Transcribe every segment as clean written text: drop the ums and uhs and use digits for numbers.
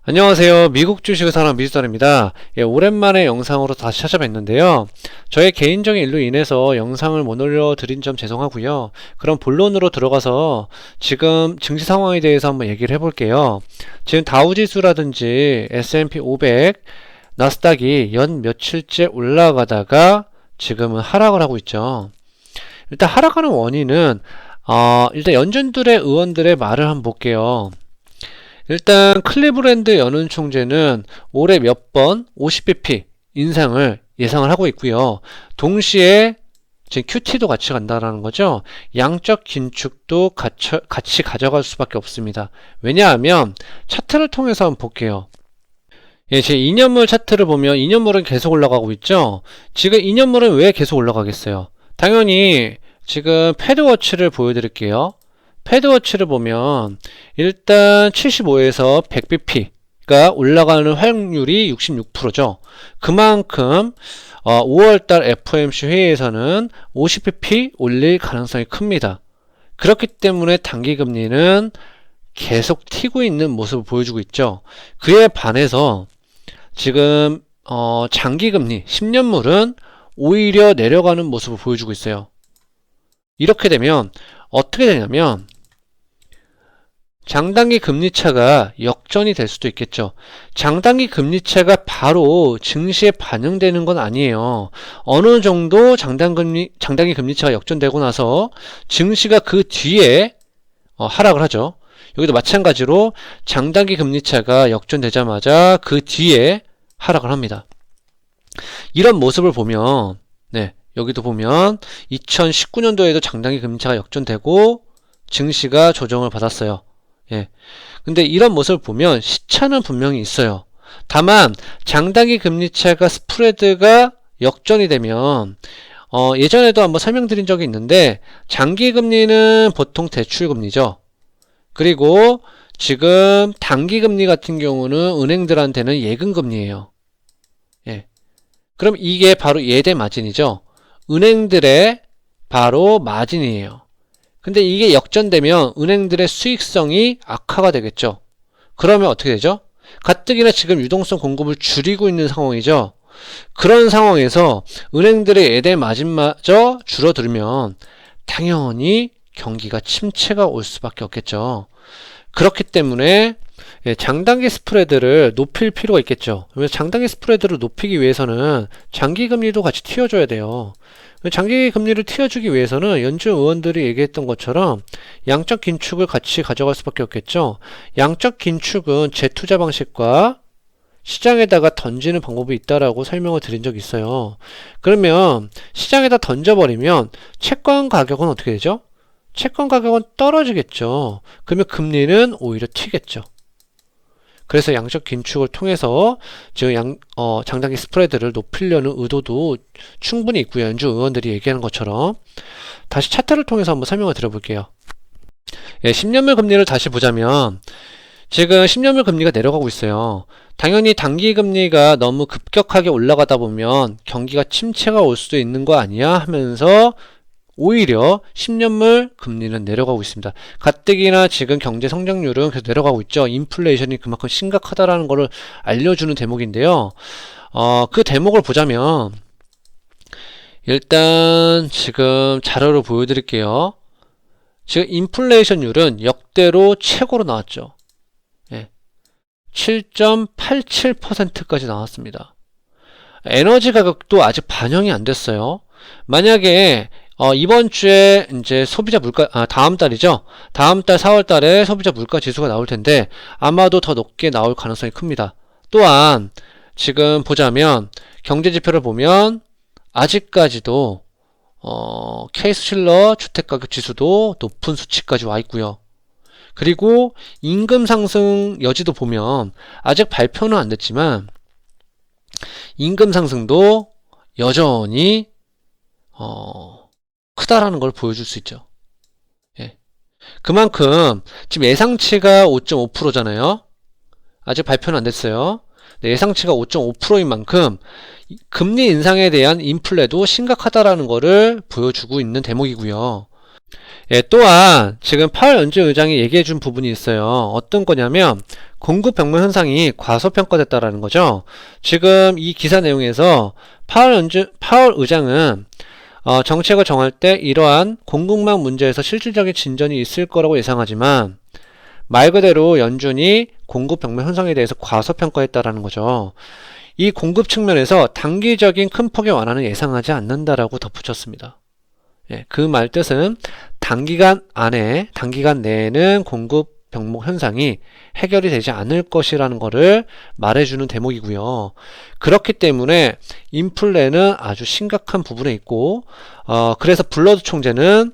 안녕하세요. 미국 주식을 사는 미수달입니다. 오랜만에 영상으로 다시 찾아뵙는데요. 저의 개인적인 일로 인해서 영상을 못 올려드린 점 죄송하고요. 그럼 본론으로 들어가서 지금 증시 상황에 대해서 한번 얘기를 해볼게요. 지금 다우지수라든지 S&P 500, 나스닥이 연 며칠째 올라가다가 지금은 하락을 하고 있죠. 일단 하락하는 원인은 일단 연준들의 의원들의 말을 한번 볼게요. 일단 클리브랜드 연은 총재는 올해 몇 번 50bp 인상을 예상을 하고 있고요. 동시에 지금 QT도 같이 간다라는 거죠. 양적 긴축도 같이 가져갈 수밖에 없습니다. 왜냐하면 차트를 통해서 한번 볼게요. 제 2년물 차트를 보면 2년물은 계속 올라가고 있죠. 지금 2년물은 왜 계속 올라가겠어요? 당연히 지금 패드워치를 보여드릴게요. 패드워치를 보면 일단 75에서 100bp가 올라가는 확률이 66%죠. 그만큼 5월달 FOMC 회의에서는 50bp 올릴 가능성이 큽니다. 그렇기 때문에 단기금리는 계속 튀고 있는 모습을 보여주고 있죠. 그에 반해서 지금 장기금리 10년물은 오히려 내려가는 모습을 보여주고 있어요. 이렇게 되면 어떻게 되냐면 장단기 금리차가 역전이 될 수도 있겠죠. 장단기 금리차가 바로 증시에 반영되는 건 아니에요. 어느 정도 장단기 금리차가 역전되고 나서 증시가 그 뒤에 하락을 하죠. 여기도 마찬가지로 장단기 금리차가 역전되자마자 그 뒤에 하락을 합니다. 이런 모습을 보면 여기도 보면 2019년도에도 장단기 금리차가 역전되고 증시가 조정을 받았어요. 근데 이런 모습을 보면 시차는 분명히 있어요. 다만 장단기 금리차가 스프레드가 역전이 되면 예전에도 한번 설명드린 적이 있는데 장기 금리는 보통 대출 금리죠. 그리고 지금 단기 금리 같은 경우는 은행들한테는 예금 금리예요. 그럼 이게 바로 예대 마진이죠. 은행들의 바로 마진이에요. 근데 이게 역전되면 은행들의 수익성이 악화가 되겠죠. 그러면 어떻게 되죠? 가뜩이나 지금 유동성 공급을 줄이고 있는 상황이죠. 그런 상황에서 은행들의 예대 마진마저 줄어들면 당연히 경기가 침체가 올 수밖에 없겠죠. 그렇기 때문에 장단기 스프레드를 높일 필요가 있겠죠. 그래서 장단기 스프레드를 높이기 위해서는 장기 금리도 같이 튀어줘야 돼요. 장기 금리를 튀어주기 위해서는 연준 의원들이 얘기했던 것처럼 양적 긴축을 같이 가져갈 수밖에 없겠죠. 양적 긴축은 재투자 방식과 시장에다가 던지는 방법이 있다라고 설명을 드린 적이 있어요. 그러면 시장에다 던져버리면 채권 가격은 어떻게 되죠? 채권 가격은 떨어지겠죠. 그러면 금리는 오히려 튀겠죠. 그래서 양적 긴축을 통해서 지금 장단기 스프레드를 높이려는 의도도 충분히 있고요. 연준 의원들이 얘기하는 것처럼. 다시 차트를 통해서 한번 설명을 드려볼게요. 10년물 금리를 다시 보자면 지금 10년물 금리가 내려가고 있어요. 당연히 단기 금리가 너무 급격하게 올라가다 보면 경기가 침체가 올 수도 있는 거 아니야 하면서 오히려 10년물 금리는 내려가고 있습니다. 가뜩이나 지금 경제 성장률은 계속 내려가고 있죠. 인플레이션이 그만큼 심각하다라는 것을 알려주는 대목인데요. 그 대목을 보자면 일단 지금 자료를 보여드릴게요. 지금 인플레이션율은 역대로 최고로 나왔죠. 7.87%까지 나왔습니다. 에너지 가격도 아직 반영이 안 됐어요. 만약에 이번 주에 이제 소비자 물가, 다음 달이죠. 다음 달 4월 달에 소비자 물가 지수가 나올 텐데 아마도 더 높게 나올 가능성이 큽니다. 또한 지금 보자면 경제 지표를 보면 아직까지도 케이스실러 주택가격 지수도 높은 수치까지 와 있고요. 그리고 임금 상승 여지도 보면 아직 발표는 안 됐지만 임금 상승도 여전히 크다라는 걸 보여줄 수 있죠. 그만큼 지금 예상치가 5.5%잖아요. 아직 발표는 안 됐어요. 예상치가 5.5%인 만큼 금리 인상에 대한 인플레도 심각하다라는 것을 보여주고 있는 대목이고요. 예, 또한 지금 파월 연준 의장이 얘기해 준 부분이 있어요. 어떤 거냐면 공급 병목 현상이 과소평가됐다라는 거죠. 지금 이 기사 내용에서 파월 의장은 정책을 정할 때 이러한 공급망 문제에서 실질적인 진전이 있을 거라고 예상하지만 말 그대로 연준이 공급 병목 현상에 대해서 과소평가했다라는 거죠. 이 공급 측면에서 단기적인 큰 폭의 완화는 예상하지 않는다라고 덧붙였습니다. 예, 그 말 뜻은 단기간 내에는 공급 병목 현상이 해결이 되지 않을 것이라는 것을 말해주는 대목이고요. 그렇기 때문에 인플레는 아주 심각한 부분에 있고, 그래서 블러드 총재는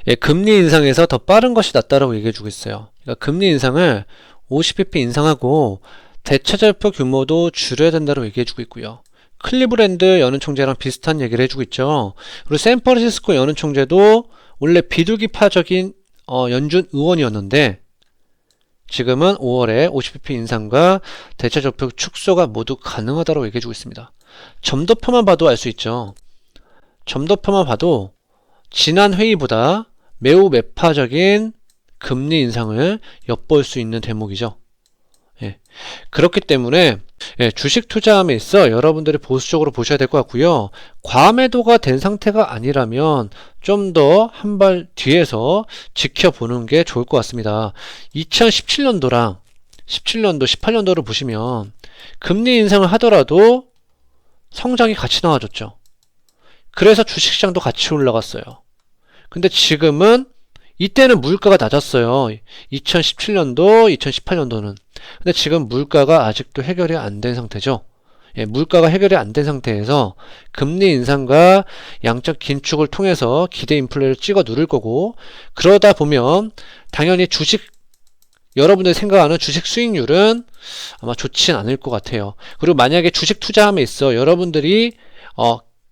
예, 금리 인상에서 더 빠른 것이 낫다라고 얘기해주고 있어요. 그러니까 금리 인상을 50bp 인상하고 대체절표 규모도 줄여야 된다고 얘기해주고 있고요. 클리브랜드 연은 총재랑 비슷한 얘기를 해주고 있죠. 그리고 샌프란시스코 연은 총재도 원래 비둘기파적인 연준 의원이었는데 지금은 5월에 50bp 인상과 대체적표 축소가 모두 가능하다고 얘기해주고 있습니다. 점도표만 봐도 알 수 있죠. 점도표만 봐도 지난 회의보다 매우 매파적인 금리 인상을 엿볼 수 있는 대목이죠. 예. 그렇기 때문에 주식 투자함에 있어 여러분들이 보수적으로 보셔야 될 것 같고요. 과매도가 된 상태가 아니라면 좀 더 한 발 뒤에서 지켜보는 게 좋을 것 같습니다. 2017년도랑 17년도, 18년도를 보시면 금리 인상을 하더라도 성장이 같이 나와줬죠. 그래서 주식시장도 같이 올라갔어요. 근데 지금은 이때는 물가가 낮았어요. 2017년도, 2018년도는. 근데 지금 물가가 아직도 해결이 안 된 상태죠. 예, 물가가 해결이 안 된 상태에서 금리 인상과 양적 긴축을 통해서 기대 인플레를 찍어 누를 거고, 그러다 보면 당연히 여러분들이 생각하는 주식 수익률은 아마 좋진 않을 것 같아요. 그리고 만약에 주식 투자함에 있어 여러분들이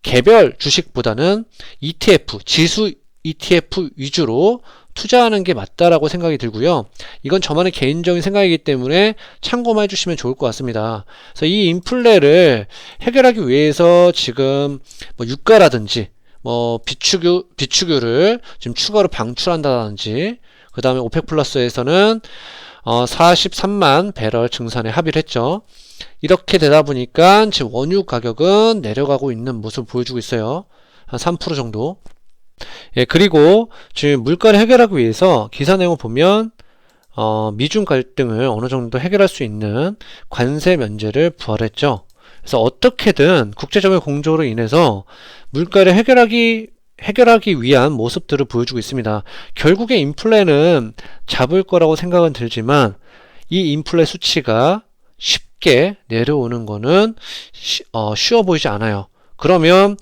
개별 주식보다는 ETF, 지수 ETF 위주로 투자하는 게 맞다라고 생각이 들고요. 이건 저만의 개인적인 생각이기 때문에 참고만 해주시면 좋을 것 같습니다. 그래서 이 인플레를 해결하기 위해서 지금 유가라든지 비축유를 지금 추가로 방출한다든지, 그 다음에 오펙 플러스에서는 43만 배럴 증산에 합의를 했죠. 이렇게 되다 보니까 지금 원유 가격은 내려가고 있는 모습을 보여주고 있어요. 한 3% 정도. 예, 그리고 지금 물가를 해결하기 위해서 기사 내용을 보면 미중 갈등을 어느 정도 해결할 수 있는 관세 면제를 부활했죠. 그래서 어떻게든 국제적인 공조로 인해서 물가를 해결하기 위한 모습들을 보여주고 있습니다. 결국에 인플레는 잡을 거라고 생각은 들지만 이 인플레 수치가 쉽게 내려오는 거는 쉬워 보이지 않아요. 그러면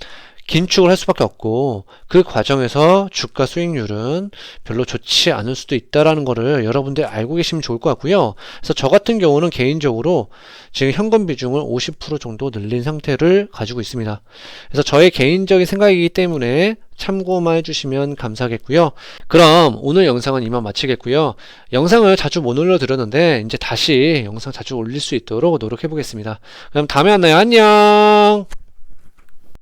긴축을 할 수밖에 없고 그 과정에서 주가 수익률은 별로 좋지 않을 수도 있다라는 거를 여러분들 알고 계시면 좋을 것 같고요. 그래서 저 같은 경우는 개인적으로 지금 현금 비중을 50% 정도 늘린 상태를 가지고 있습니다. 그래서 저의 개인적인 생각이기 때문에 참고만 해주시면 감사하겠고요. 그럼 오늘 영상은 이만 마치겠고요. 영상을 자주 못 올려드렸는데 이제 다시 영상 자주 올릴 수 있도록 노력해 보겠습니다. 그럼 다음에 만나요. 안녕.